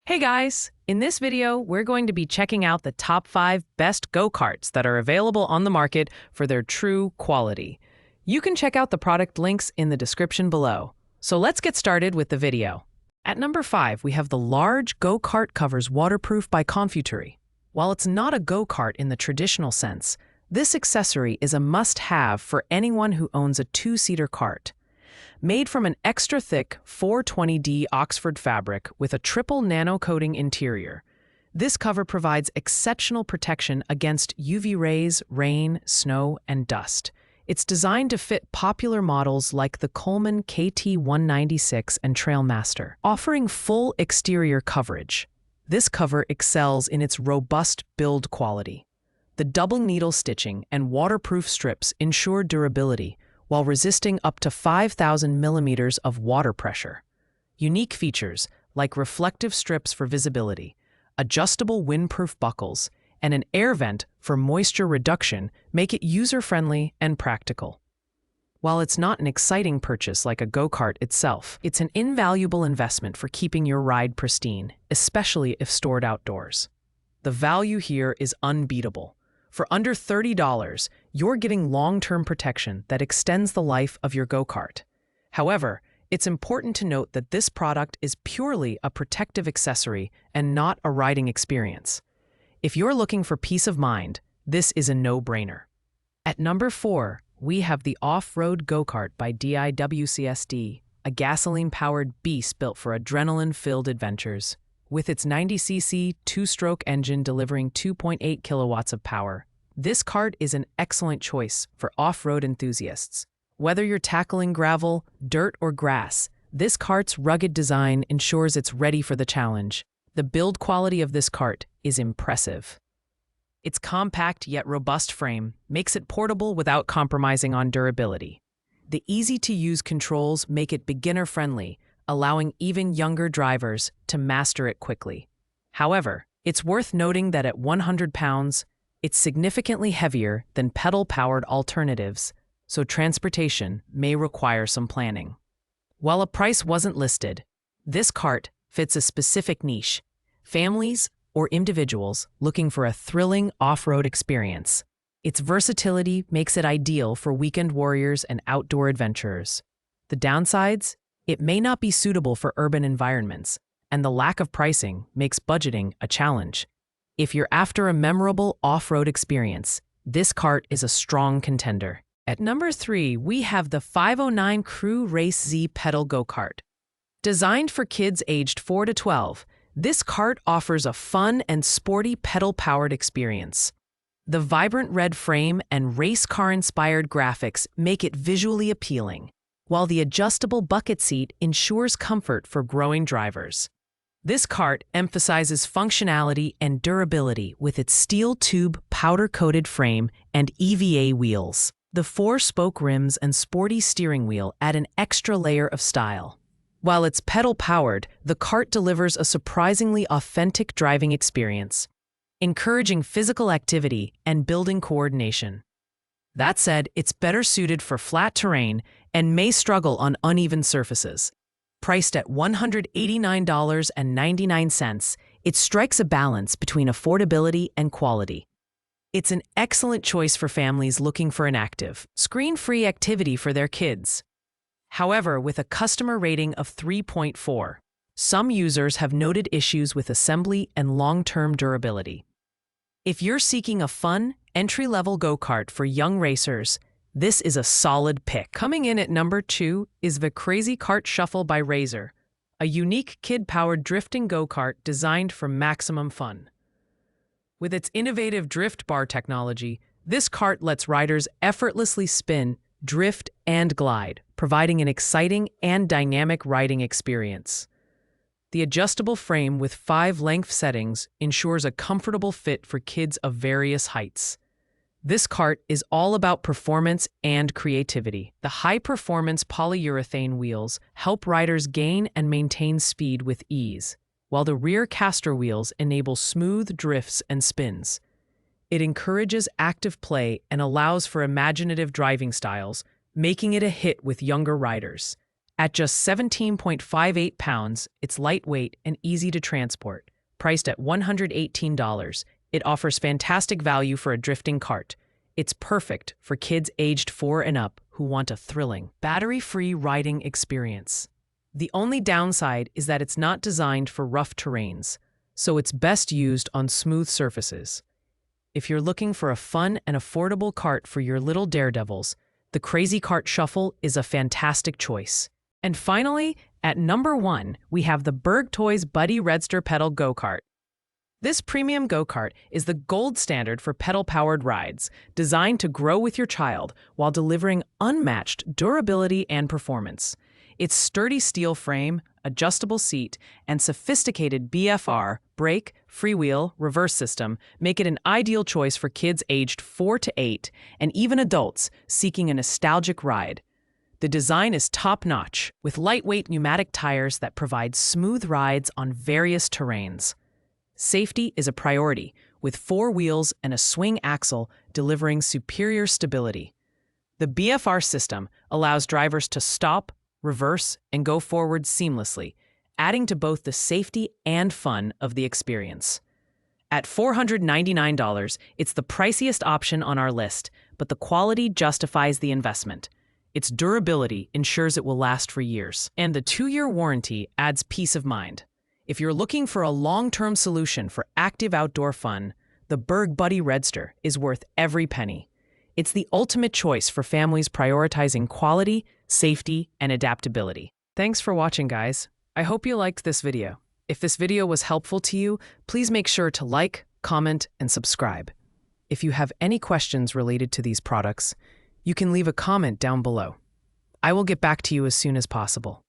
Hey guys! In this video, we're going to be checking out the top 5 best go-karts that are available on the market for their true quality. You can check out the product links in the description below. So let's get started with the video. At number 5, we have the large go-kart covers waterproof by Confutur. While it's not a go-kart in the traditional sense, this accessory is a must-have for anyone who owns a two-seater kart. Made from an extra-thick 420D Oxford fabric with a triple nano-coating interior, this cover provides exceptional protection against UV rays, rain, snow, and dust. It's designed to fit popular models like the Coleman KT196 and Trailmaster, offering full exterior coverage. This cover excels in its robust build quality. The double needle stitching and waterproof strips ensure durability, while resisting up to 5,000 millimeters of water pressure. Unique features like reflective strips for visibility, adjustable windproof buckles, and an air vent for moisture reduction make it user-friendly and practical. While it's not an exciting purchase like a go-kart itself, it's an invaluable investment for keeping your ride pristine, especially if stored outdoors. The value here is unbeatable. For under $30, you're getting long-term protection that extends the life of your go-kart. However, it's important to note that this product is purely a protective accessory and not a riding experience. If you're looking for peace of mind, this is a no-brainer. At number 4, we have the OffRoad GoKart by DIWCSD, a gasoline-powered beast built for adrenaline-filled adventures. With its 90cc two-stroke engine delivering 2.8 kilowatts of power, this kart is an excellent choice for off-road enthusiasts. Whether you're tackling gravel, dirt, or grass, this kart's rugged design ensures it's ready for the challenge. The build quality of this kart is impressive. Its compact yet robust frame makes it portable without compromising on durability. The easy-to-use controls make it beginner-friendly, allowing even younger drivers to master it quickly. However, it's worth noting that at 100 pounds, it's significantly heavier than pedal-powered alternatives, so transportation may require some planning. While a price wasn't listed, this kart fits a specific niche: families or individuals looking for a thrilling off-road experience. Its versatility makes it ideal for weekend warriors and outdoor adventurers. The downsides? It may not be suitable for urban environments, and the lack of pricing makes budgeting a challenge. If you're after a memorable off-road experience, this kart is a strong contender. At number 3, we have the 509 Crew Race Z Pedal Go-Kart. Designed for kids aged 4 to 12, this kart offers a fun and sporty pedal-powered experience. The vibrant red frame and race car-inspired graphics make it visually appealing, while the adjustable bucket seat ensures comfort for growing drivers. This kart emphasizes functionality and durability with its steel tube powder-coated frame and EVA wheels. The 4-spoke rims and sporty steering wheel add an extra layer of style. While it's pedal-powered, the kart delivers a surprisingly authentic driving experience, encouraging physical activity and building coordination. That said, it's better suited for flat terrain and may struggle on uneven surfaces. Priced at $189.99, it strikes a balance between affordability and quality. It's an excellent choice for families looking for an active, screen-free activity for their kids. However, with a customer rating of 3.4, some users have noted issues with assembly and long-term durability. If you're seeking a fun, entry-level go-kart for young racers, this is a solid pick. Coming in at number 2 is the Crazy Kart Shuffle by Razor, a unique kid-powered drifting go-kart designed for maximum fun. With its innovative drift bar technology, this kart lets riders effortlessly spin, drift, and glide, providing an exciting and dynamic riding experience. The adjustable frame with 5 length settings ensures a comfortable fit for kids of various heights. This kart is all about performance and creativity. The high-performance polyurethane wheels help riders gain and maintain speed with ease, while the rear caster wheels enable smooth drifts and spins. It encourages active play and allows for imaginative driving styles, making it a hit with younger riders. At just 17.58 pounds, it's lightweight and easy to transport. Priced at $118, it offers fantastic value for a drifting cart. It's perfect for kids aged 4 and up who want a thrilling, battery-free riding experience. The only downside is that it's not designed for rough terrains, so it's best used on smooth surfaces. If you're looking for a fun and affordable cart for your little daredevils, the Crazy Cart Shuffle is a fantastic choice. And finally, at number 1, we have the Berg Toys Buddy Redster Pedal Go-Kart. This premium go-kart is the gold standard for pedal-powered rides, designed to grow with your child while delivering unmatched durability and performance. Its sturdy steel frame, adjustable seat, and sophisticated BFR, brake, freewheel, reverse system make it an ideal choice for kids aged 4 to 8 and even adults seeking a nostalgic ride. The design is top-notch, with lightweight pneumatic tires that provide smooth rides on various terrains. Safety is a priority, with 4 wheels and a swing axle delivering superior stability. The BFR system allows drivers to stop, reverse, and go forward seamlessly, adding to both the safety and fun of the experience. At $499, it's the priciest option on our list, but the quality justifies the investment. Its durability ensures it will last for years, and the 2-year warranty adds peace of mind. If you're looking for a long-term solution for active outdoor fun, the Berg Buddy Redster is worth every penny. It's the ultimate choice for families prioritizing quality, safety, and adaptability. Thanks for watching, guys. I hope you liked this video. If this video was helpful to you, please make sure to like, comment, and subscribe. If you have any questions related to these products, you can leave a comment down below. I will get back to you as soon as possible.